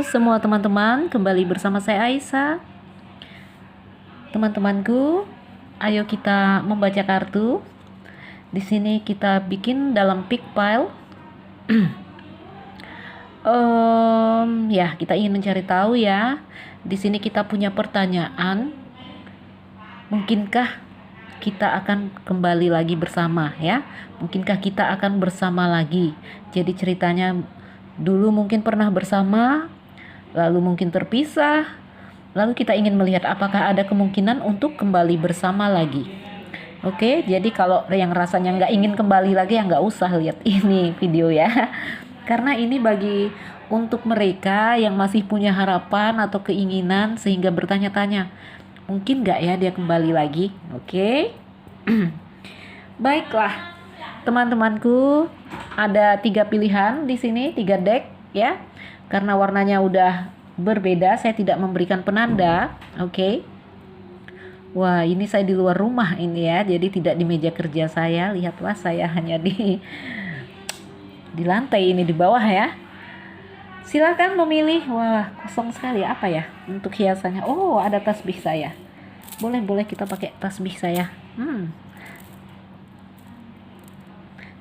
semua teman-teman, kembali bersama saya Aisyah. Teman-temanku, ayo kita membaca kartu. Di sini kita bikin dalam pick pile. Ya, kita ingin mencari tahu ya. Di sini kita punya pertanyaan. Mungkinkah kita akan kembali lagi bersama ya? Mungkinkah kita akan bersama lagi? Jadi ceritanya dulu mungkin pernah bersama, lalu mungkin terpisah, lalu kita ingin melihat apakah ada kemungkinan untuk kembali bersama lagi. Oke, jadi kalau yang rasanya nggak ingin kembali lagi ya nggak usah lihat ini video ya. Karena ini bagi untuk mereka yang masih punya harapan atau keinginan sehingga bertanya-tanya, mungkin nggak ya dia kembali lagi? Oke. Baiklah, teman-temanku, ada 3 pilihan di sini, 3 deck ya. Karena warnanya udah berbeda, saya tidak memberikan penanda. Oke. Wah, ini saya di luar rumah ini ya, jadi tidak di meja kerja saya. Lihatlah, saya hanya di lantai ini di bawah ya. Silakan memilih. Wah, kosong sekali, apa ya untuk hiasannya? Oh, ada tasbih saya. Boleh kita pakai tasbih saya.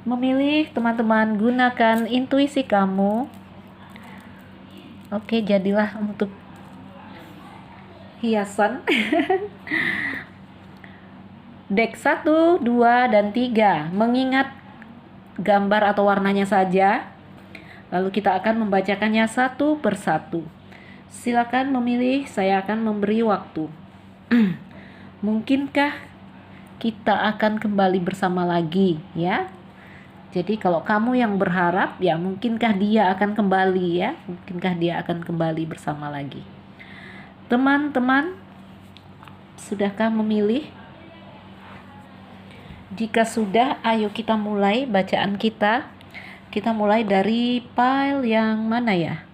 Memilih, teman-teman, gunakan intuisi kamu. Oke, jadilah untuk hiasan. Deck 1, 2, dan 3. Mengingat gambar atau warnanya saja. Lalu kita akan membacakannya satu persatu. Silakan memilih, saya akan memberi waktu. Mungkinkah kita akan kembali bersama lagi ya? Jadi kalau kamu yang berharap ya, mungkinkah dia akan kembali ya? Mungkinkah dia akan kembali bersama lagi? Teman-teman, sudahkah memilih? Jika sudah, ayo kita mulai bacaan kita. Kita mulai dari pile yang mana ya?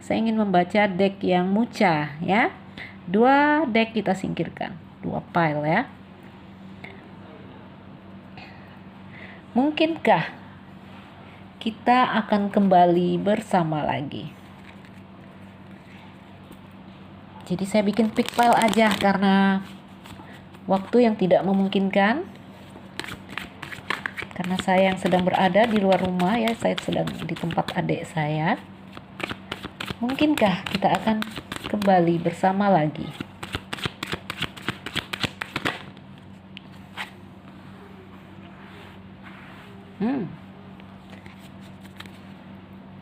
Saya ingin membaca deck yang muca ya. 2 deck kita singkirkan, 2 pile ya. Mungkinkah kita akan kembali bersama lagi? Jadi saya bikin pick pile aja karena waktu yang tidak memungkinkan. Karena saya yang sedang berada di luar rumah ya, saya sedang di tempat adik saya. Mungkinkah kita akan kembali bersama lagi?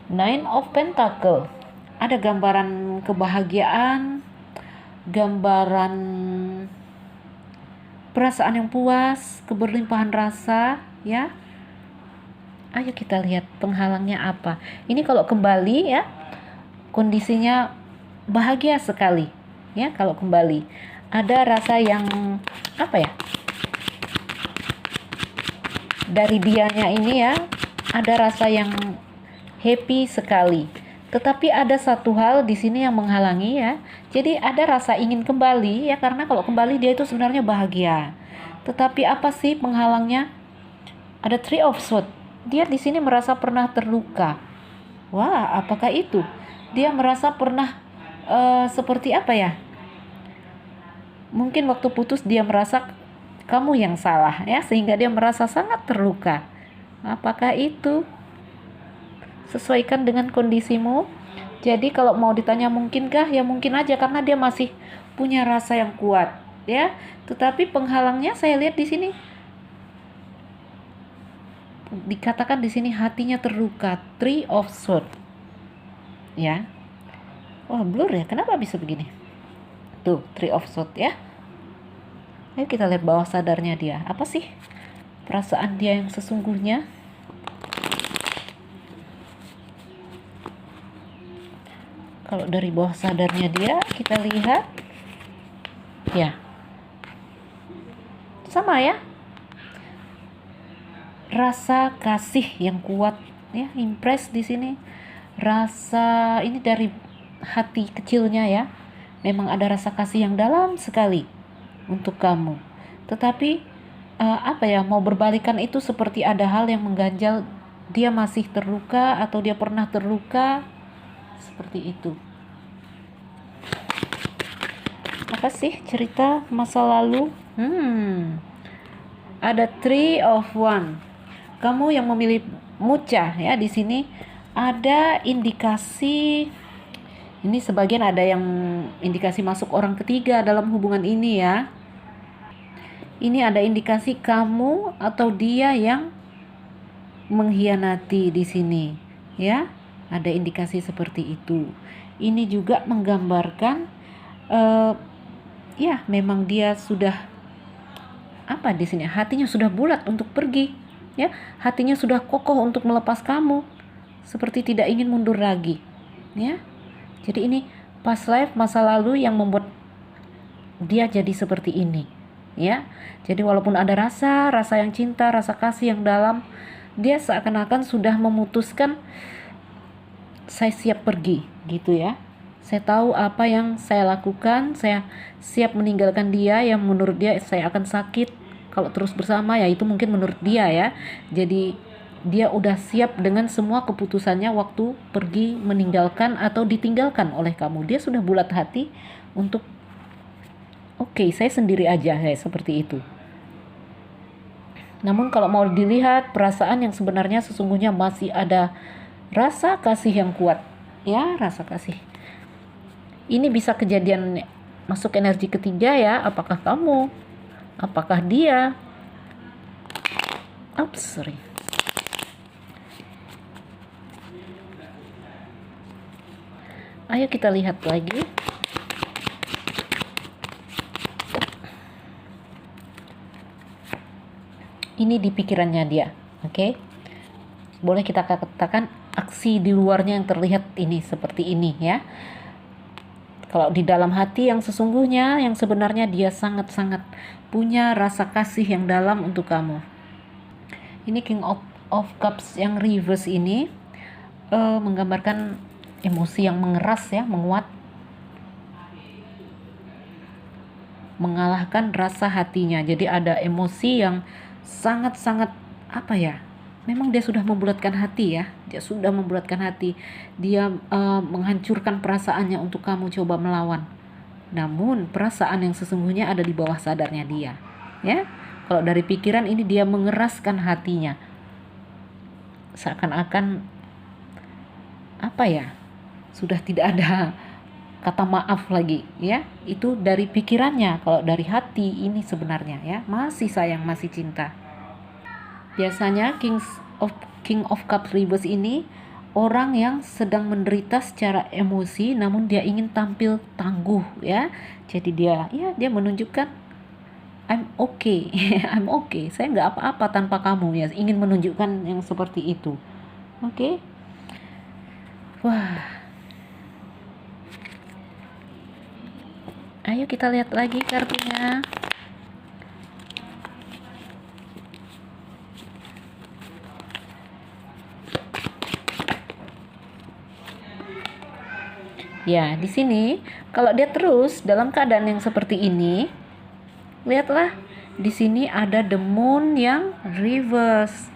Nine of Pentacle. Ada gambaran kebahagiaan, gambaran perasaan yang puas, keberlimpahan rasa ya. Ayo kita lihat penghalangnya apa. Ini kalau kembali ya, kondisinya bahagia sekali ya. Kalau kembali ada rasa yang apa ya, dari dianya ini ya, ada rasa yang happy sekali. Tetapi ada satu hal di sini yang menghalangi ya. Jadi ada rasa ingin kembali ya, karena kalau kembali dia itu sebenarnya bahagia. Tetapi apa sih penghalangnya? Ada 3 of Swords. Dia di sini merasa pernah terluka. Wah, apakah itu? Dia merasa pernah seperti apa ya? Mungkin waktu putus dia merasa kamu yang salah ya, sehingga dia merasa sangat terluka. Apakah itu? Sesuaikan dengan kondisimu. Jadi kalau mau ditanya mungkinkah, ya mungkin aja karena dia masih punya rasa yang kuat ya. Tetapi penghalangnya saya lihat di sini dikatakan di sini hatinya terluka. 3 of Swords ya. Wah, blur ya, kenapa bisa begini? Tuh, 3 of Swords ya. Ayo kita lihat bawah sadarnya dia. Apa sih perasaan dia yang sesungguhnya? Kalau dari bawah sadarnya dia, kita lihat ya, sama ya, rasa kasih yang kuat ya, impress di sini. Rasa ini dari hati kecilnya ya, memang ada rasa kasih yang dalam sekali untuk kamu. Tetapi apa ya, mau berbalikan itu seperti ada hal yang mengganjal. Dia masih terluka atau dia pernah terluka, seperti itu. Apa sih cerita masa lalu? Ada three of one. Kamu yang memilih mucha ya di sini ada indikasi. Ini sebagian ada yang indikasi masuk orang ketiga dalam hubungan ini ya. Ini ada indikasi kamu atau dia yang mengkhianati di sini ya. Ada indikasi seperti itu. Ini juga menggambarkan ya memang dia sudah apa di sini, hatinya sudah bulat untuk pergi ya, hatinya sudah kokoh untuk melepas kamu, seperti tidak ingin mundur lagi ya. Jadi ini past life, masa lalu yang membuat dia jadi seperti ini ya. Jadi walaupun ada rasa yang cinta, rasa kasih yang dalam, dia seakan-akan sudah memutuskan, saya siap pergi gitu ya. Saya tahu apa yang saya lakukan, saya siap meninggalkan dia yang menurut dia saya akan sakit kalau terus bersama ya, itu mungkin menurut dia ya. Jadi dia udah siap dengan semua keputusannya waktu pergi, meninggalkan atau ditinggalkan oleh kamu. Dia sudah bulat hati untuk oke, saya sendiri aja ya, seperti itu. Namun kalau mau dilihat perasaan yang sebenarnya sesungguhnya masih ada rasa kasih yang kuat ya, rasa kasih. Ini bisa kejadian masuk energi ketiga ya. Apakah kamu? Apakah dia? Sorry. Ayo kita lihat lagi. Ini di pikirannya dia. Oke. Boleh kita katakan aksi di luarnya yang terlihat ini seperti ini ya. Kalau di dalam hati yang sesungguhnya, yang sebenarnya dia sangat-sangat punya rasa kasih yang dalam untuk kamu. Ini King of Cups yang reverse ini menggambarkan emosi yang mengeras ya, menguat, mengalahkan rasa hatinya. Jadi ada emosi yang sangat-sangat apa ya, memang dia sudah membulatkan hati ya. Dia sudah membulatkan hati. Dia menghancurkan perasaannya untuk kamu coba melawan. Namun perasaan yang sesungguhnya ada di bawah sadarnya dia. Ya, kalau dari pikiran ini dia mengeraskan hatinya. Seakan-akan apa ya? Sudah tidak ada kata maaf lagi ya. Itu dari pikirannya. Kalau dari hati ini sebenarnya ya masih sayang, masih cinta. Biasanya King of Cups reverse ini orang yang sedang menderita secara emosi, namun dia ingin tampil tangguh ya. Jadi dia menunjukkan I'm okay, I'm okay. Saya nggak apa-apa tanpa kamu ya. Ingin menunjukkan yang seperti itu. Oke. Wah. Ayo kita lihat lagi kartunya. Ya, di sini kalau dia terus dalam keadaan yang seperti ini, lihatlah di sini ada the moon yang reverse.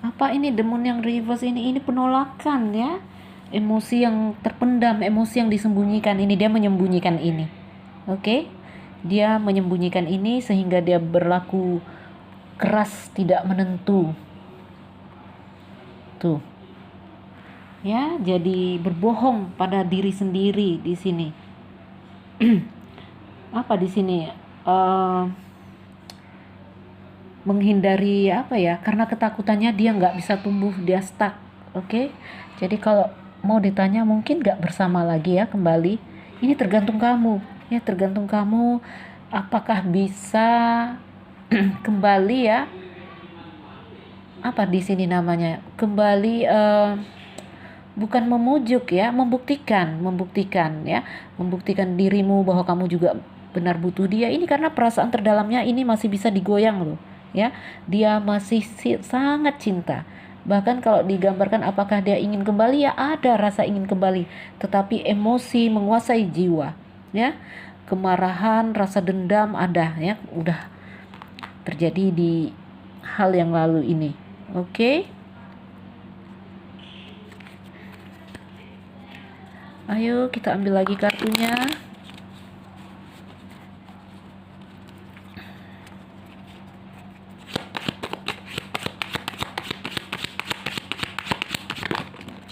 Apa ini the moon yang reverse ini? Ini penolakan ya. Emosi yang terpendam, emosi yang disembunyikan ini, dia menyembunyikan ini. Oke? Dia menyembunyikan ini sehingga dia berlaku keras, tidak menentu. Tuh. Ya, jadi berbohong pada diri sendiri di sini. Apa di sini? Menghindari apa ya? Karena ketakutannya dia nggak bisa tumbuh, dia stuck. Oke? Jadi kalau mau ditanya mungkin nggak bersama lagi ya kembali. Ini tergantung kamu. Ya, tergantung kamu. Apakah bisa kembali ya? Apa di sini namanya? Kembali bukan memujuk ya, membuktikan ya, membuktikan dirimu bahwa kamu juga benar butuh dia. Ini karena perasaan terdalamnya ini masih bisa digoyang loh ya, dia masih sangat cinta. Bahkan kalau digambarkan apakah dia ingin kembali, ya ada rasa ingin kembali, tetapi emosi menguasai jiwa ya, kemarahan, rasa dendam ada ya, udah terjadi di hal yang lalu ini. Oke. Ayo kita ambil lagi kartunya.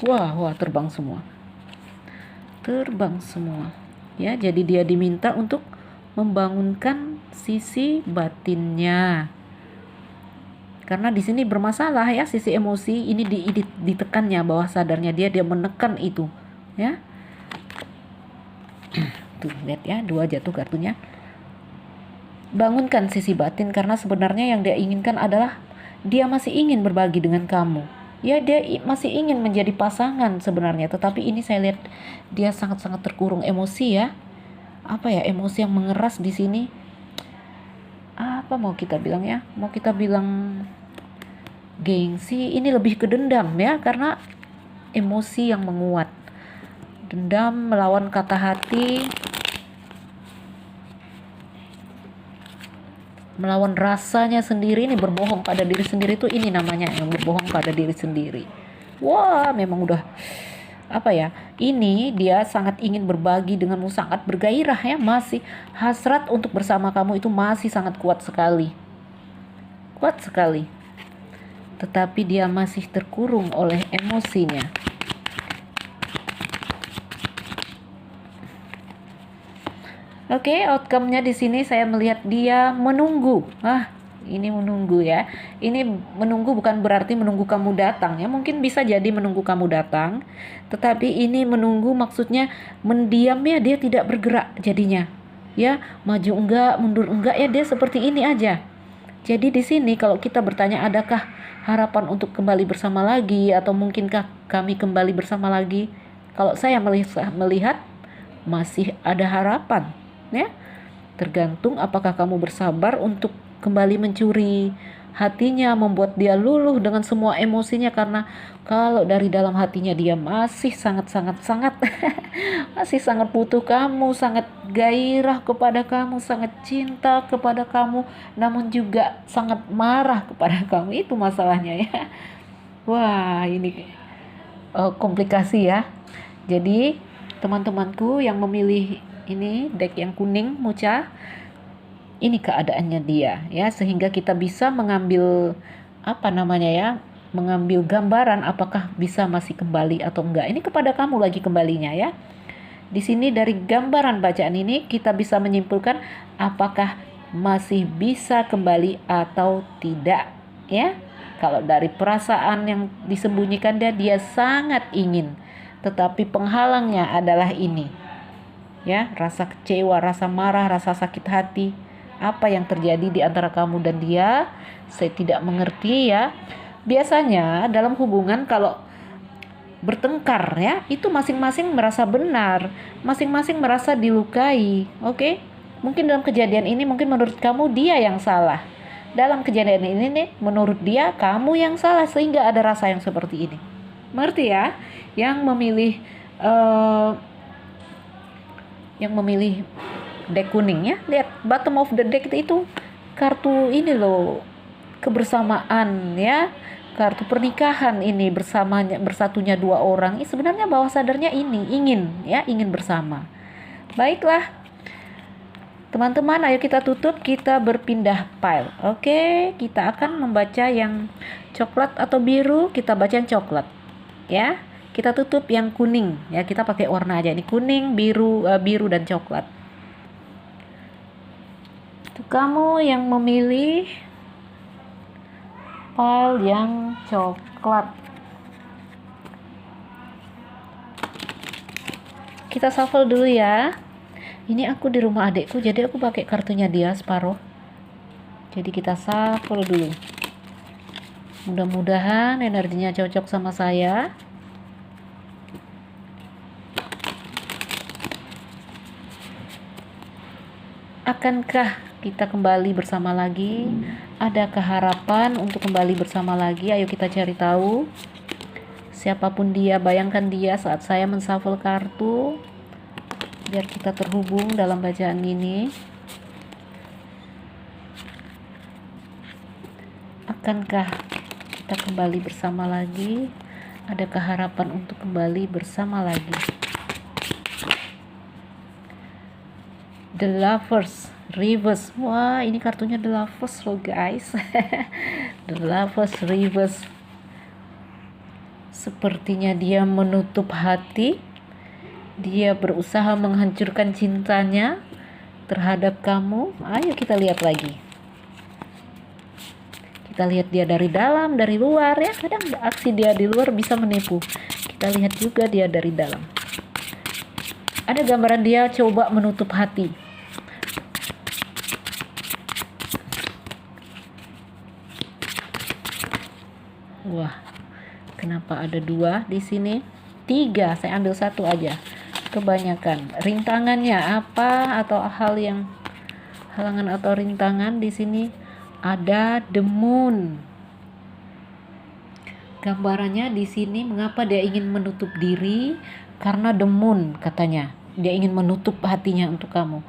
Wah, terbang semua. Terbang semua. Ya, jadi dia diminta untuk membangunkan sisi batinnya. Karena di sini bermasalah ya, sisi emosi ini ditekannya, bawah sadarnya dia menekan itu, ya. Tuh, lihat ya, 2 jatuh kartunya. Bangunkan sisi batin, karena sebenarnya yang dia inginkan adalah dia masih ingin berbagi dengan kamu. Ya, dia masih ingin menjadi pasangan sebenarnya, tetapi ini saya lihat dia sangat-sangat terkurung emosi ya. Apa ya, emosi yang mengeras di sini? Apa mau kita bilang ya? Mau kita bilang gengsi, ini lebih ke dendam ya, karena emosi yang menguat. Dendam melawan kata hati, melawan rasanya sendiri, ini berbohong pada diri sendiri, itu ini namanya yang berbohong pada diri sendiri. Wah, memang udah apa ya, ini dia sangat ingin berbagi denganmu, sangat bergairah ya, masih hasrat untuk bersama kamu, itu masih sangat kuat sekali, tetapi dia masih terkurung oleh emosinya. Oke, outcome-nya di sini saya melihat dia menunggu. Ini menunggu ya. Ini menunggu bukan berarti menunggu kamu datang ya. Mungkin bisa jadi menunggu kamu datang, tetapi ini menunggu maksudnya mendiam ya, dia tidak bergerak jadinya. Ya, maju enggak, mundur enggak ya, dia seperti ini aja. Jadi di sini kalau kita bertanya adakah harapan untuk kembali bersama lagi atau mungkinkah kami kembali bersama lagi? Kalau saya melihat masih ada harapan. Ya, tergantung apakah kamu bersabar untuk kembali mencuri hatinya, membuat dia luluh dengan semua emosinya, karena kalau dari dalam hatinya dia masih sangat masih sangat butuh kamu, sangat gairah kepada kamu, sangat cinta kepada kamu, namun juga sangat marah kepada kamu. Itu masalahnya ya. Wah, ini komplikasi ya. Jadi teman-temanku yang memilih ini deck yang kuning Mucha, ini keadaannya dia ya, sehingga kita bisa mengambil mengambil gambaran apakah bisa masih kembali atau enggak. Ini kepada kamu lagi kembalinya ya. Di sini dari gambaran bacaan ini kita bisa menyimpulkan apakah masih bisa kembali atau tidak ya. Kalau dari perasaan yang disembunyikan dia sangat ingin, tetapi penghalangnya adalah ini. Ya, rasa kecewa, rasa marah, rasa sakit hati. Apa yang terjadi di antara kamu dan dia? Saya tidak mengerti ya. Biasanya dalam hubungan kalau bertengkar ya, itu masing-masing merasa benar, masing-masing merasa dilukai. Oke? Mungkin dalam kejadian ini mungkin menurut kamu dia yang salah. Dalam kejadian ini nih, menurut dia kamu yang salah, sehingga ada rasa yang seperti ini. Mengerti ya? Yang memilih deck kuning ya, lihat bottom of the deck itu kartu ini loh, kebersamaan ya, kartu pernikahan, ini bersatunya 2 orang. Ini sebenarnya bawah sadarnya ini ingin bersama. Baiklah teman-teman, ayo kita tutup, kita berpindah pile. Oke, kita akan membaca yang coklat atau biru, kita baca yang coklat ya. Kita tutup yang kuning ya, kita pakai warna aja ini, kuning, biru dan coklat. Itu kamu yang memilih pile yang coklat. Kita shuffle dulu ya. Ini aku di rumah adekku, jadi aku pakai kartunya dia separuh. Jadi kita shuffle dulu. Mudah-mudahan energinya cocok sama saya. Akankah kita kembali bersama lagi? Adakah harapan untuk kembali bersama lagi? Ayo kita cari tahu. Siapapun dia, bayangkan dia saat saya menshuffle kartu, biar kita terhubung dalam bacaan ini. Akankah kita kembali bersama lagi? Adakah harapan untuk kembali bersama lagi? The Lovers Reverse. Wah, ini kartunya The Lovers loh guys. The Lovers Reverse. Sepertinya dia menutup hati. Dia berusaha menghancurkan cintanya terhadap kamu. Ayo kita lihat lagi. Kita lihat dia dari dalam, dari luar ya. Kadang aksi dia di luar bisa menipu. Kita lihat juga dia dari dalam. Ada gambaran dia coba menutup hati. Wah, kenapa ada 2 di sini? 3, saya ambil 1 aja. Kebanyakan. Rintangannya apa atau halangan atau rintangan di sini? Ada the moon. Gambarannya di sini mengapa dia ingin menutup diri? Karena the moon katanya. Dia ingin menutup hatinya untuk kamu.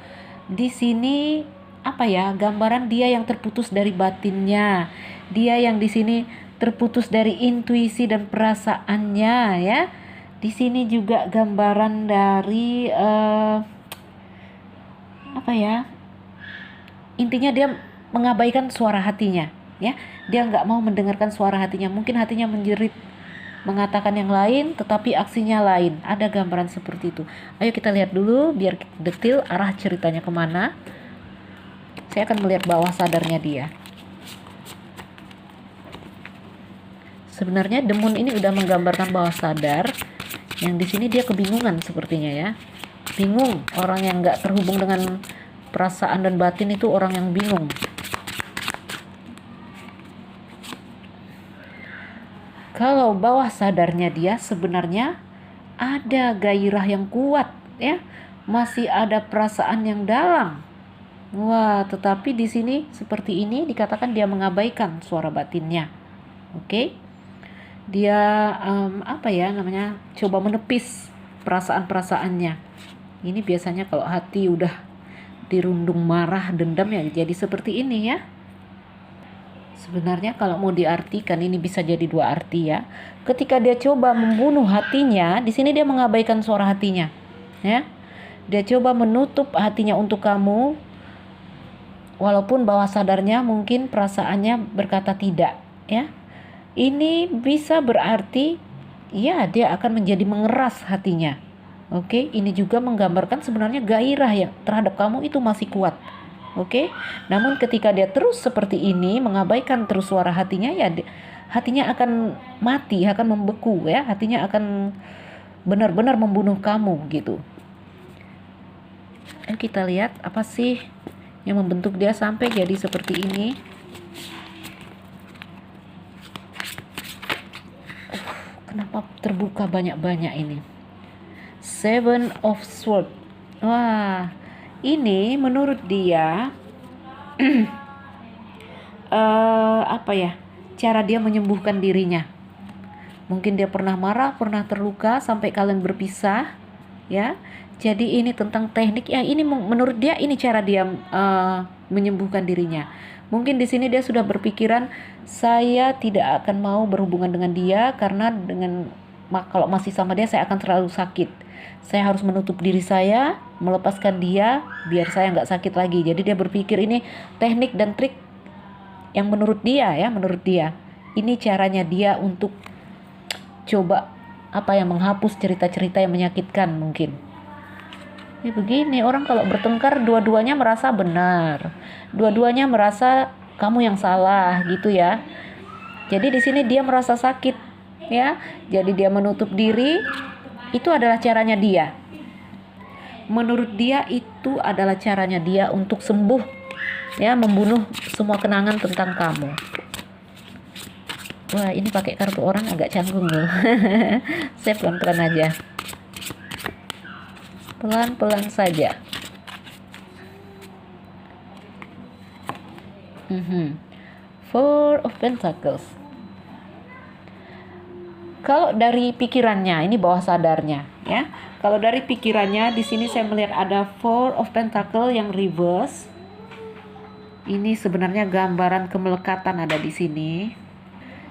Di sini apa ya? Gambaran dia yang terputus dari batinnya. Dia yang di sini terputus dari intuisi dan perasaannya ya. Di sini juga gambaran dari apa ya? Intinya dia mengabaikan suara hatinya ya. Dia nggak mau mendengarkan suara hatinya. Mungkin hatinya menjerit mengatakan yang lain tetapi aksinya lain. Ada gambaran seperti itu. Ayo kita lihat dulu biar detail arah ceritanya kemana. Saya akan melihat bawah sadarnya dia. Sebenarnya the moon ini udah menggambarkan bawah sadar. Yang di sini dia kebingungan sepertinya ya. Bingung, orang yang nggak terhubung dengan perasaan dan batin itu orang yang bingung. Kalau bawah sadarnya dia sebenarnya ada gairah yang kuat ya. Masih ada perasaan yang dalam. Wah, tetapi di sini seperti ini dikatakan dia mengabaikan suara batinnya. Oke. Dia apa ya namanya, coba menepis perasaan-perasaannya. Ini biasanya kalau hati udah dirundung marah, dendam ya jadi seperti ini ya. Sebenarnya kalau mau diartikan ini bisa jadi 2 arti ya. Ketika dia coba membunuh hatinya, di sini dia mengabaikan suara hatinya ya. Dia coba menutup hatinya untuk kamu, walaupun bawah sadarnya mungkin perasaannya berkata tidak ya. Ini bisa berarti ya dia akan menjadi mengeras hatinya. Oke, ini juga menggambarkan sebenarnya gairah yang terhadap kamu itu masih kuat. Oke, namun ketika dia terus seperti ini mengabaikan terus suara hatinya ya hatinya akan mati, akan membeku ya. Hatinya akan benar-benar membunuh kamu gitu. Ayo kita lihat apa sih yang membentuk dia sampai jadi seperti ini. Kenapa terbuka banyak-banyak ini? 7 of Swords. Wah, ini menurut dia apa ya? Cara dia menyembuhkan dirinya. Mungkin dia pernah marah, pernah terluka sampai kalian berpisah, ya. Jadi ini tentang teknik ya. Ini menurut dia ini cara dia menyembuhkan dirinya. Mungkin di sini dia sudah berpikiran saya tidak akan mau berhubungan dengan dia karena kalau masih sama dia saya akan terlalu sakit. Saya harus menutup diri saya, melepaskan dia biar saya nggak sakit lagi. Jadi dia berpikir ini teknik dan trik yang menurut dia ya, menurut dia. Ini caranya dia untuk coba menghapus cerita-cerita yang menyakitkan mungkin. Ya begini, orang kalau bertengkar dua-duanya merasa benar. Dua-duanya merasa kamu yang salah gitu ya. Jadi di sini dia merasa sakit ya. Jadi dia menutup diri. Itu adalah caranya dia. Menurut dia itu adalah caranya dia untuk sembuh ya, membunuh semua kenangan tentang kamu. Wah, ini pakai kartu orang agak canggung loh. Saya pelan-pelan aja. Pelan-pelan saja. Four of Pentacles. Kalau dari pikirannya, ini bawah sadarnya, ya. Kalau dari pikirannya, di sini saya melihat ada Four of Pentacles yang reverse. Ini sebenarnya gambaran kemelekatan ada di sini.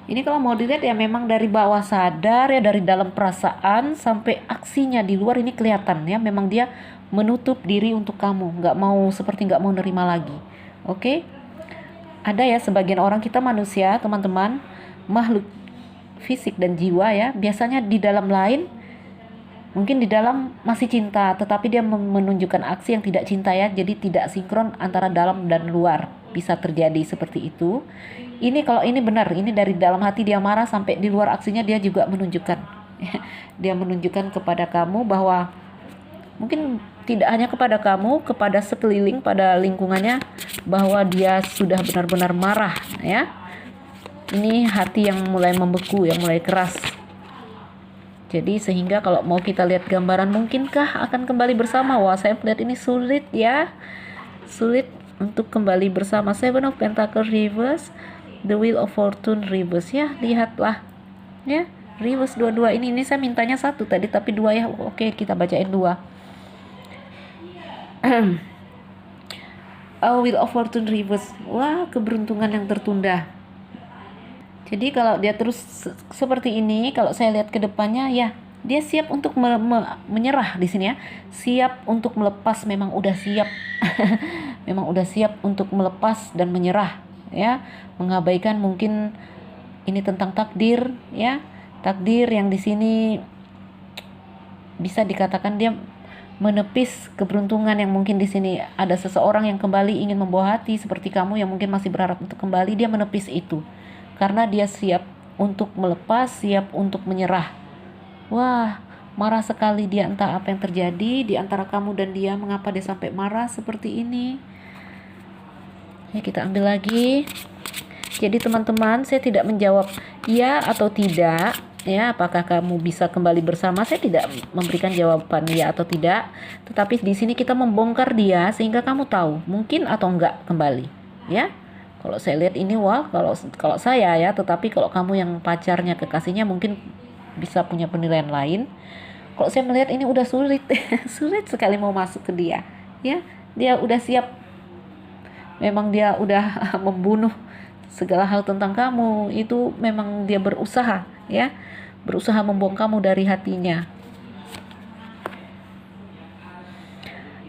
Ini kalau mau dilihat ya memang dari bawah sadar ya, dari dalam perasaan sampai aksinya di luar ini kelihatan ya. Memang dia menutup diri untuk kamu, nggak mau nerima lagi. Oke? Ada ya sebagian orang, kita manusia teman-teman, makhluk fisik dan jiwa ya. Biasanya di dalam lain, mungkin di dalam masih cinta, tetapi dia menunjukkan aksi yang tidak cinta ya. Jadi tidak sinkron antara dalam dan luar. Bisa terjadi seperti itu. Ini kalau ini benar, ini dari dalam hati dia marah sampai di luar aksinya dia juga menunjukkan. Dia menunjukkan kepada kamu bahwa mungkin tidak hanya kepada kamu, kepada sekeliling, pada lingkungannya, bahwa dia sudah benar-benar marah ya. Ini hati yang mulai membeku, yang mulai keras. Jadi sehingga kalau mau kita lihat gambaran, mungkinkah akan kembali bersama? Wah, saya lihat ini sulit ya. Sulit untuk kembali bersama. Seven of Pentacle reverse, the Wheel of Fortune reverse ya. Lihatlah ya, reverse dua-dua ini saya mintanya satu tadi tapi dua ya. Oke, kita bacain dua. Wheel of Fortune reverse. Wah, keberuntungan yang tertunda. Jadi kalau dia terus seperti ini, kalau saya lihat ke depannya ya, dia siap untuk menyerah di sini ya. Siap untuk melepas, memang udah siap. Memang udah siap untuk melepas dan menyerah ya. Mengabaikan mungkin ini tentang takdir ya. Takdir yang di sini bisa dikatakan dia menepis keberuntungan yang mungkin di sini ada seseorang yang kembali ingin membawa hati seperti kamu yang mungkin masih berharap untuk kembali, dia menepis itu. Karena dia siap untuk melepas, siap untuk menyerah. Wah, marah sekali dia, entah apa yang terjadi di antara kamu dan dia, mengapa dia sampai marah seperti ini. Ya, kita ambil lagi. Jadi teman-teman, saya tidak menjawab ya atau tidak, ya, apakah kamu bisa kembali bersama. Saya tidak memberikan jawaban ya atau tidak, tetapi di sini kita membongkar dia sehingga kamu tahu mungkin atau enggak kembali, ya. Kalau saya lihat ini wah, kalau saya ya, tetapi kalau kamu yang pacarnya, kekasihnya mungkin bisa punya penilaian lain. Kalau saya melihat ini udah sulit, sulit sekali mau masuk ke dia, ya. Dia udah siap, memang dia udah membunuh segala hal tentang kamu. Itu memang dia berusaha, ya, berusaha membuang kamu dari hatinya.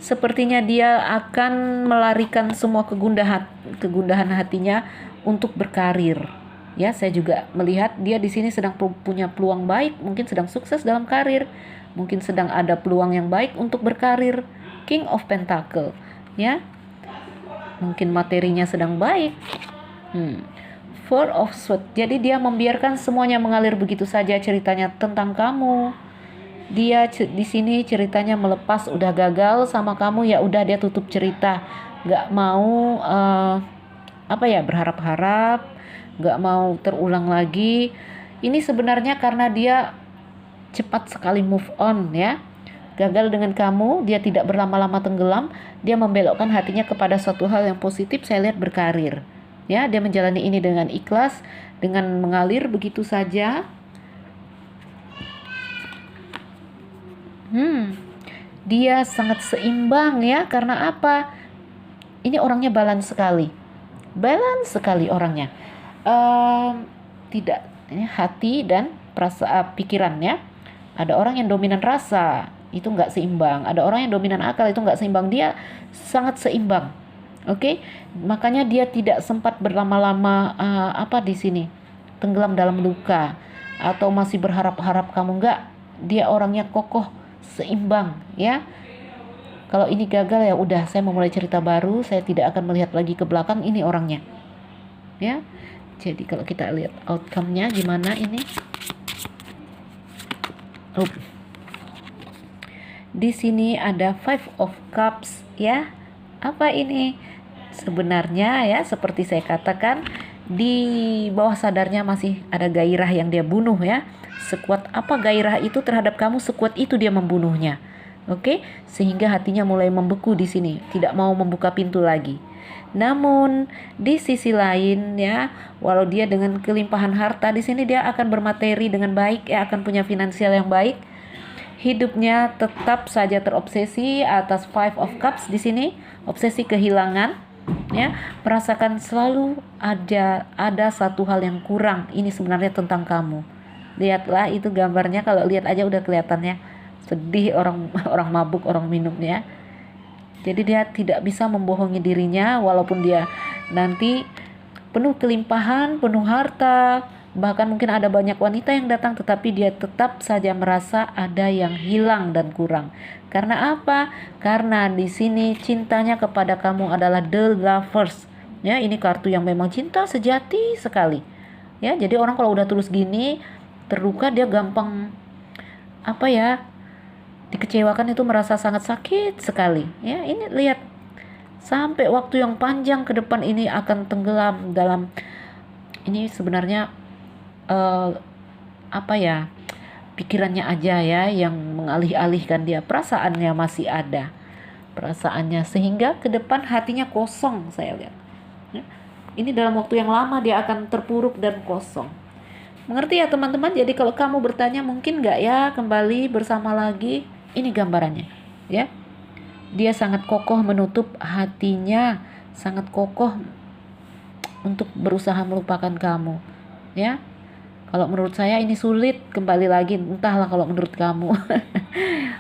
Sepertinya dia akan melarikan semua kegundahan hatinya untuk berkarir. Ya, saya juga melihat dia di sini sedang punya peluang baik, mungkin sedang sukses dalam karir, mungkin sedang ada peluang yang baik untuk berkarir. King of Pentacle, ya. Mungkin materinya sedang baik. Four of Swords. Jadi dia membiarkan semuanya mengalir begitu saja ceritanya tentang kamu. Dia di sini ceritanya melepas, udah gagal sama kamu, ya udah dia tutup cerita, nggak mau berharap-harap, nggak mau terulang lagi. Ini sebenarnya karena dia cepat sekali move on ya. Gagal dengan kamu, dia tidak berlama-lama tenggelam, dia membelokkan hatinya kepada suatu hal yang positif. Saya lihat berkarir. Ya, dia menjalani ini dengan ikhlas, dengan mengalir begitu saja. Dia sangat seimbang ya, karena apa? Ini orangnya balance sekali orangnya. Tidak hati dan pikiran ya. Ada orang yang dominan rasa, itu nggak seimbang. Ada orang yang dominan akal, itu nggak seimbang. Dia sangat seimbang. Oke, makanya dia tidak sempat berlama-lama di sini tenggelam dalam luka atau masih berharap-harap kamu. Nggak, dia orangnya kokoh, seimbang ya. Kalau ini gagal ya udah, saya memulai cerita baru, saya tidak akan melihat lagi ke belakang. Ini orangnya ya. Jadi kalau kita lihat outcome-nya gimana ini. Di sini ada Five of Cups ya. Apa ini? Sebenarnya ya, seperti saya katakan, di bawah sadarnya masih ada gairah yang dia bunuh ya. Sekuat apa gairah itu terhadap kamu, sekuat itu dia membunuhnya. Oke, sehingga hatinya mulai membeku di sini, tidak mau membuka pintu lagi. Namun di sisi lain ya, walau dia dengan kelimpahan harta, di sini dia akan bermateri dengan baik, ya, akan punya finansial yang baik. Hidupnya tetap saja terobsesi atas Five of Cups di sini, obsesi kehilangan, ya, merasakan selalu ada satu hal yang kurang. Ini sebenarnya tentang kamu. Lihatlah itu gambarnya, kalau lihat aja udah kelihatannya sedih, orang mabuk, orang minum ya. Jadi dia tidak bisa membohongi dirinya, walaupun dia nanti penuh kelimpahan, penuh harta, Bahkan mungkin ada banyak wanita yang datang, tetapi dia tetap saja merasa ada yang hilang dan kurang. Karena apa? Karena di sini cintanya kepada kamu adalah the lovers. Ya, ini kartu yang memang cinta sejati sekali. Ya, jadi orang kalau udah terus gini, terluka, dia gampang apa ya? Dikecewakan, itu merasa sangat sakit sekali. Ya, ini lihat, sampai waktu yang panjang ke depan ini akan tenggelam dalam, ini sebenarnya apa ya, pikirannya aja ya yang mengalih-alihkan dia, perasaannya masih ada, perasaannya, sehingga ke depan hatinya kosong. Saya lihat ya, ini dalam waktu yang lama dia akan terpuruk dan kosong. Mengerti ya teman-teman? Jadi kalau kamu bertanya mungkin nggak ya kembali bersama lagi, ini gambarannya ya. Dia sangat kokoh menutup hatinya, sangat kokoh untuk berusaha melupakan kamu ya. Kalau menurut saya ini sulit kembali lagi, entahlah kalau menurut kamu.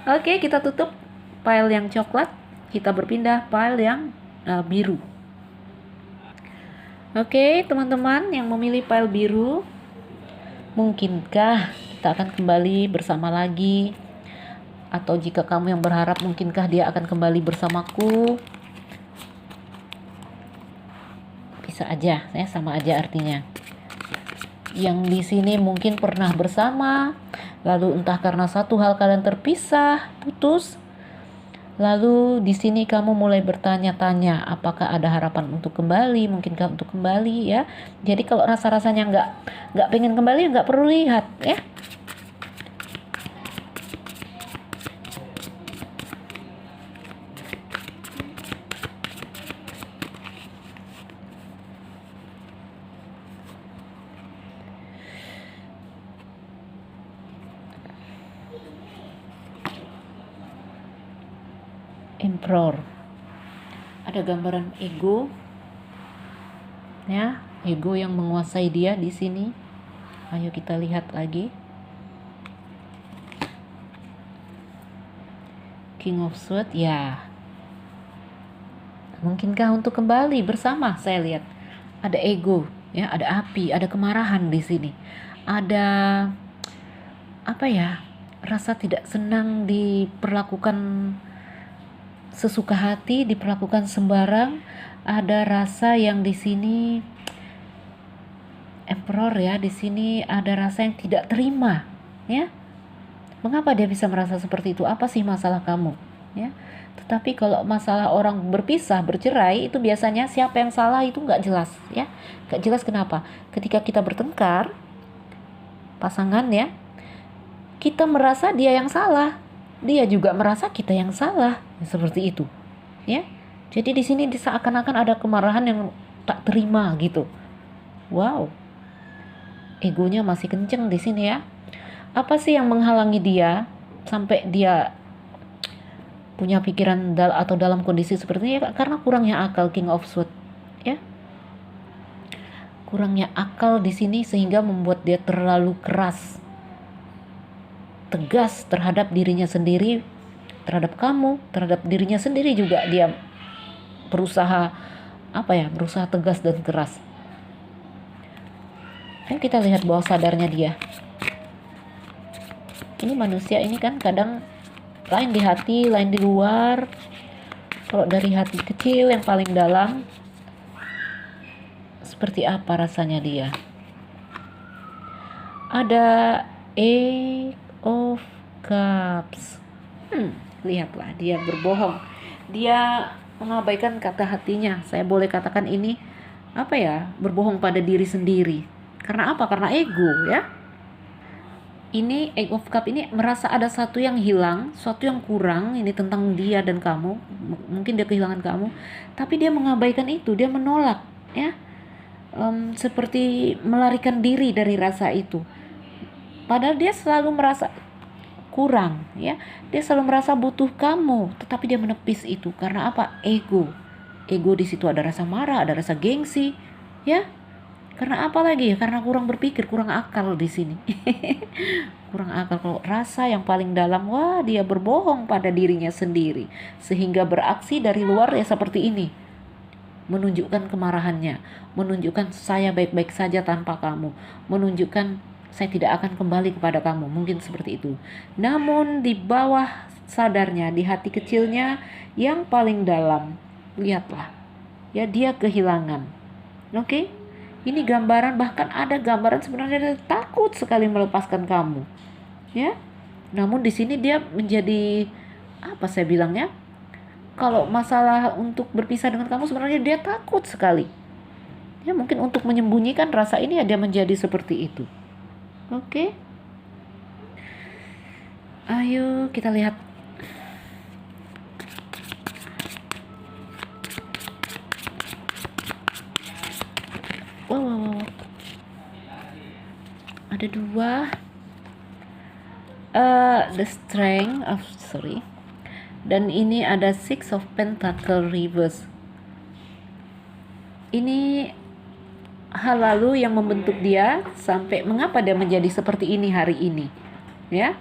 Oke, kita tutup pile yang coklat, kita berpindah pile yang biru. Oke, teman-teman yang memilih pile biru, mungkinkah kita akan kembali bersama lagi? Atau jika kamu yang berharap, mungkinkah dia akan kembali bersamaku? Bisa aja, ya sama aja artinya. Yang di sini mungkin pernah bersama, lalu entah karena satu hal kalian terpisah, putus. Lalu di sini kamu mulai bertanya-tanya, apakah ada harapan untuk kembali, mungkinkah untuk kembali ya. Jadi kalau rasa-rasanya nggak pengen kembali, nggak perlu lihat ya. Emperor, ada gambaran ego ya, ego yang menguasai dia di sini. Ayo kita lihat lagi. King of Swords ya. Mungkinkah untuk kembali bersama? Saya lihat ada ego ya, ada api, ada kemarahan di sini. Ada apa ya? Rasa tidak senang diperlakukan sesuka hati, diperlakukan sembarang. Ada rasa yang di sini Emperor ya, di sini ada rasa yang tidak terima ya. Mengapa dia bisa merasa seperti itu? Apa sih masalah kamu ya? Tetapi kalau masalah orang berpisah, bercerai, itu biasanya siapa yang salah itu nggak jelas ya. Nggak jelas kenapa? Ketika kita bertengkar pasangan ya, kita merasa dia yang salah, dia juga merasa kita yang salah, seperti itu ya. Jadi di sini seakan-akan ada kemarahan yang tak terima gitu. Wow, egonya masih kenceng di sini ya. Apa sih yang menghalangi dia sampai dia punya pikiran atau dalam kondisi seperti ini? Karena kurangnya akal, King of Swords ya. Kurangnya akal di sini sehingga membuat dia terlalu keras, tegas terhadap dirinya sendiri, terhadap kamu, terhadap dirinya sendiri juga. Dia berusaha berusaha tegas dan keras. Ayo kita lihat bawah sadarnya dia. Ini manusia ini kan kadang lain di hati, lain di luar. Kalau dari hati kecil yang paling dalam, seperti apa rasanya dia? Ada Eight of Cups. Lihatlah, dia berbohong. Dia mengabaikan kata hatinya. Saya boleh katakan ini berbohong pada diri sendiri. Karena apa? Karena ego ya. Ini Eight of Cups ini merasa ada sesuatu yang hilang, sesuatu yang kurang. Ini tentang dia dan kamu. Mungkin dia kehilangan kamu, tapi dia mengabaikan itu. Dia menolak ya. Seperti melarikan diri dari rasa itu. Padahal dia selalu merasa kurang ya. Dia selalu merasa butuh kamu, tetapi dia menepis itu. Karena apa? Ego di situ ada rasa marah, ada rasa gengsi ya. Karena apa lagi? Karena kurang berpikir, kurang akal di sini. Kurang akal. Kalau rasa yang paling dalam, dia berbohong pada dirinya sendiri sehingga beraksi dari luar ya seperti ini menunjukkan kemarahannya, menunjukkan saya baik-baik saja tanpa kamu, menunjukkan saya tidak akan kembali kepada kamu, mungkin seperti itu. Namun di bawah sadarnya, di hati kecilnya yang paling dalam, lihatlah, ya dia kehilangan. Oke? Ini gambaran, bahkan ada gambaran sebenarnya dia takut sekali melepaskan kamu. Ya. Namun di sini dia menjadi apa saya bilangnya? Kalau masalah untuk berpisah dengan kamu sebenarnya dia takut sekali. Ya mungkin untuk menyembunyikan rasa ini ya dia menjadi seperti itu. Oke. Ayo kita lihat. Wow. Ada dua. The strength of dan ini ada Six of Pentacle reverse. Ini hal lalu yang membentuk dia sampai mengapa dia menjadi seperti ini hari ini, ya.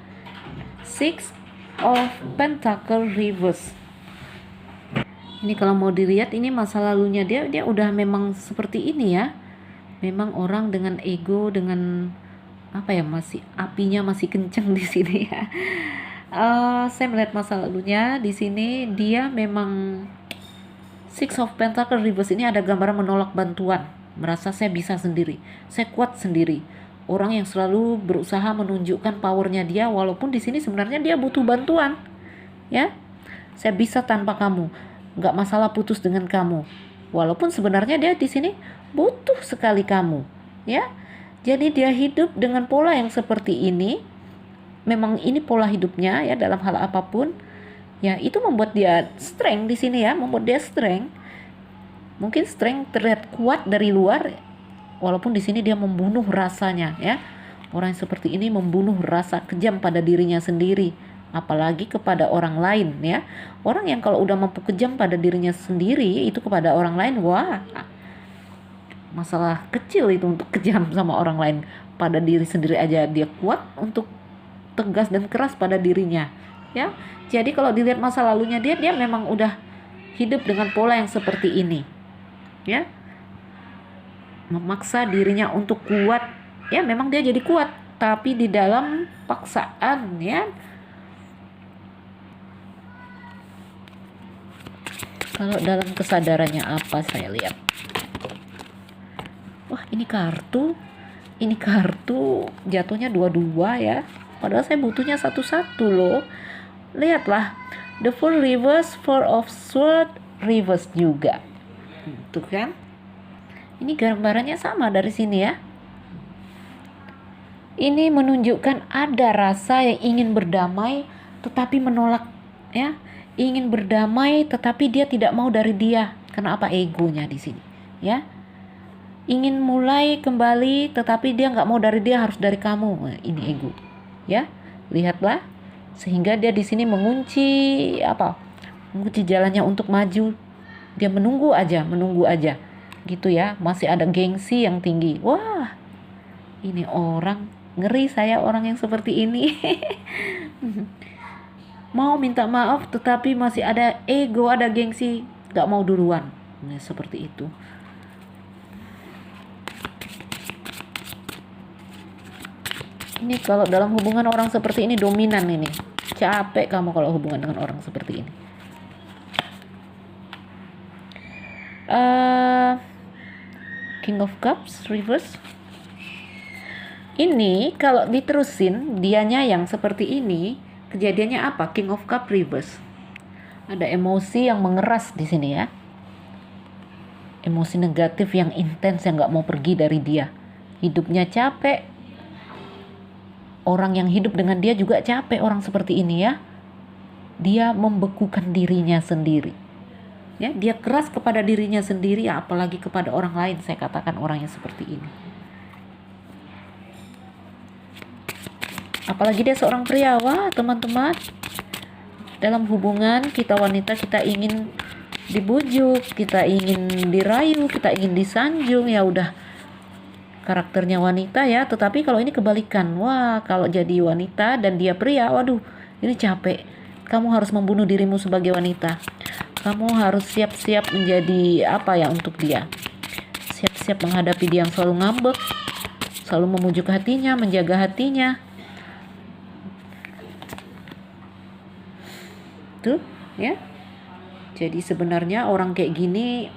Six of Pentacle reverse. Ini kalau mau dilihat ini masa lalunya dia udah memang seperti ini ya. Memang orang dengan ego, dengan apa ya, masih apinya masih kencang di sini ya. Saya melihat masa lalunya di sini dia memang Six of Pentacle reverse ini ada gambaran menolak bantuan, merasa saya bisa sendiri, saya kuat sendiri. Orang yang selalu berusaha menunjukkan powernya dia, walaupun di sini sebenarnya dia butuh bantuan. Ya, saya bisa tanpa kamu, nggak masalah putus dengan kamu. Walaupun sebenarnya dia di sini butuh sekali kamu. Ya, jadi dia hidup dengan pola yang seperti ini. Memang ini pola hidupnya ya dalam hal apapun. Ya, itu membuat dia strength di sini ya, membuat dia strength. Mungkin strength terlihat kuat dari luar, walaupun di sini dia membunuh rasanya ya. Orang yang seperti ini membunuh rasa kejam pada dirinya sendiri, apalagi kepada orang lain ya. Orang yang kalau udah mampu kejam pada dirinya sendiri, itu kepada orang lain, wah, masalah kecil itu untuk kejam sama orang lain. Pada diri sendiri aja dia kuat untuk tegas dan keras pada dirinya ya. Jadi kalau dilihat masa lalunya dia memang udah hidup dengan pola yang seperti ini ya, memaksa dirinya untuk kuat ya. Memang dia jadi kuat tapi di dalam paksaan ya. Kalau dalam kesadarannya apa saya lihat, wah ini kartu jatuhnya dua-dua ya, padahal saya butuhnya satu-satu loh. Lihatlah, the Fool reverse, Four of Swords reverse juga. Tuh kan? Ini gambarannya sama dari sini ya. Ini menunjukkan ada rasa yang ingin berdamai tetapi menolak ya. Ingin berdamai tetapi dia tidak mau dari dia. Karena apa? Egonya di sini ya. Ingin mulai kembali tetapi dia nggak mau dari dia, harus dari kamu. Nah, ini ego ya. Lihatlah, sehingga dia di sini mengunci jalannya untuk maju. Dia menunggu aja gitu ya. Masih ada gengsi yang tinggi. Wah, ini orang ngeri, saya orang yang seperti ini. Mau minta maaf tetapi masih ada ego, ada gengsi, gak mau duluan. Nah, seperti itu. Ini kalau dalam hubungan orang seperti ini dominan ini. Capek kamu kalau hubungan dengan orang seperti ini. King of Cups reverse. Ini kalau diterusin dianya yang seperti ini, kejadiannya apa? King of Cups reverse. Ada emosi yang mengeras di sini ya. Emosi negatif yang intens yang nggak mau pergi dari dia. Hidupnya capek. Orang yang hidup dengan dia juga capek, orang seperti ini ya. Dia membekukan dirinya sendiri. Ya, dia keras kepada dirinya sendiri ya, apalagi kepada orang lain. Saya katakan orang yang seperti ini. Apalagi dia seorang pria. Wah, teman-teman. Dalam hubungan kita wanita, kita ingin dibujuk, kita ingin dirayu, kita ingin disanjung, ya udah karakternya wanita ya. Tetapi kalau ini kebalikan. Wah, kalau jadi wanita dan dia pria, waduh, ini capek. Kamu harus membunuh dirimu sebagai wanita. Kamu harus siap-siap menjadi apa ya untuk dia. Siap-siap menghadapi dia yang selalu ngambek, selalu memujuk hatinya, menjaga hatinya. Tuh, ya. Jadi sebenarnya orang kayak gini,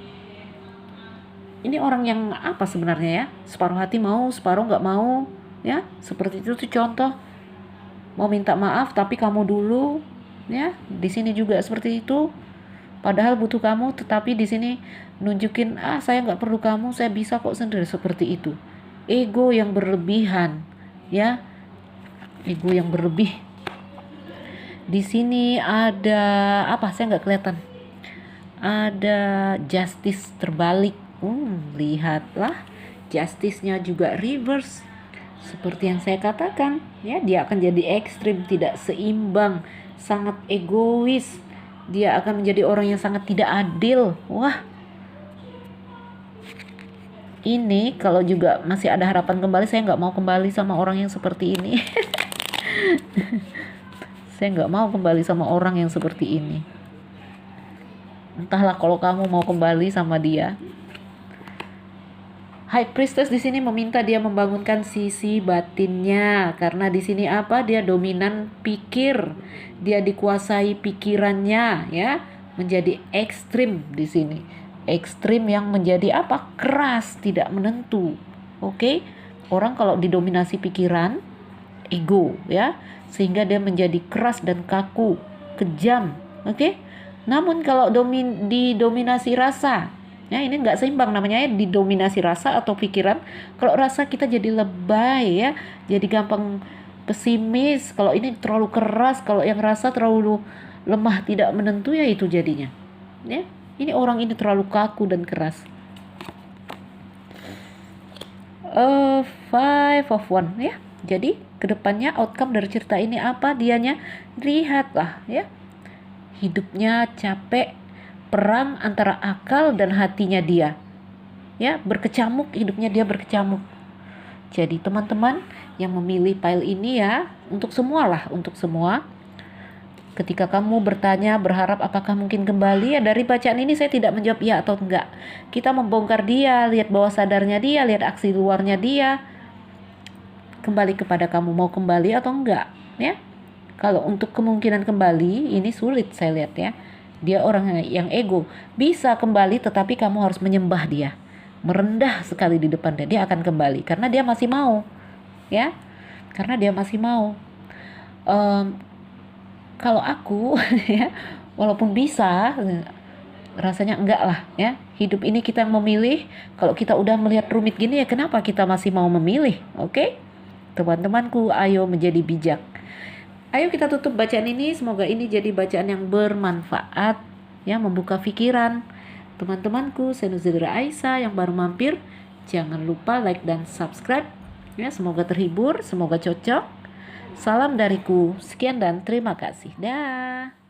ini orang yang apa sebenarnya ya? Separuh hati mau, separuh nggak mau, ya. Seperti itu tuh contoh. Mau minta maaf tapi kamu dulu, ya. Di sini juga seperti itu. Padahal butuh kamu, tetapi di sini nunjukin, saya nggak perlu kamu, saya bisa kok sendiri, seperti itu. Ego yang berlebihan, ya, ego yang berlebih. Di sini ada apa? Saya nggak kelihatan. Ada justice terbalik. Lihatlah, justice-nya juga reverse. Seperti yang saya katakan, ya, dia akan jadi ekstrim, tidak seimbang, sangat egois. Dia akan menjadi orang yang sangat tidak adil. Wah, ini kalau juga masih ada harapan kembali, saya nggak mau kembali sama orang yang seperti ini. Saya nggak mau kembali sama orang yang seperti ini. Entahlah kalau kamu mau kembali sama dia. High Priestess di sini meminta dia membangunkan sisi batinnya, karena di sini apa? Dia dominan pikir, dia dikuasai pikirannya, ya, menjadi ekstrim di sini. Ekstrim yang menjadi apa? Keras, tidak menentu. Oke? Orang kalau didominasi pikiran, ego, ya, sehingga dia menjadi keras dan kaku, kejam. Oke? Namun kalau didominasi rasa, ya, ini nggak seimbang namanya, ya, didominasi rasa atau pikiran. Kalau rasa kita jadi lebay, ya, jadi gampang pesimis. Kalau ini terlalu keras, kalau yang rasa terlalu lemah, tidak menentu, ya itu jadinya. Ya, ini orang ini terlalu kaku dan keras. Five of Wands, ya. Jadi kedepannya outcome dari cerita ini apa? Dianya lihatlah, ya, hidupnya capek, perang antara akal dan hatinya dia, ya, berkecamuk, hidupnya dia berkecamuk. Jadi teman-teman yang memilih pile ini, ya, untuk semua lah, untuk semua. Ketika kamu bertanya, berharap apakah mungkin kembali, ya, dari bacaan ini saya tidak menjawab ya atau enggak. Kita membongkar dia, lihat bawah sadarnya dia, lihat aksi luarnya dia. Kembali kepada kamu mau kembali atau enggak, ya. Kalau untuk kemungkinan kembali ini sulit saya lihat, ya. Dia orang yang ego, bisa kembali tetapi kamu harus menyembah dia, merendah sekali di depan dia. Dia akan kembali karena dia masih mau, ya, karena dia masih mau. Kalau aku, ya, walaupun bisa, rasanya enggak lah, ya. Hidup ini kita yang memilih. Kalau kita udah melihat rumit gini, ya kenapa kita masih mau memilih? Oke, teman-temanku, ayo menjadi bijak. Ayo kita tutup bacaan ini. Semoga ini jadi bacaan yang bermanfaat, ya, membuka pikiran. Teman-temanku, saya Nuzidra Aisyah yang baru mampir, jangan lupa like dan subscribe, ya. Semoga terhibur, semoga cocok. Salam dariku, sekian dan terima kasih. Dah.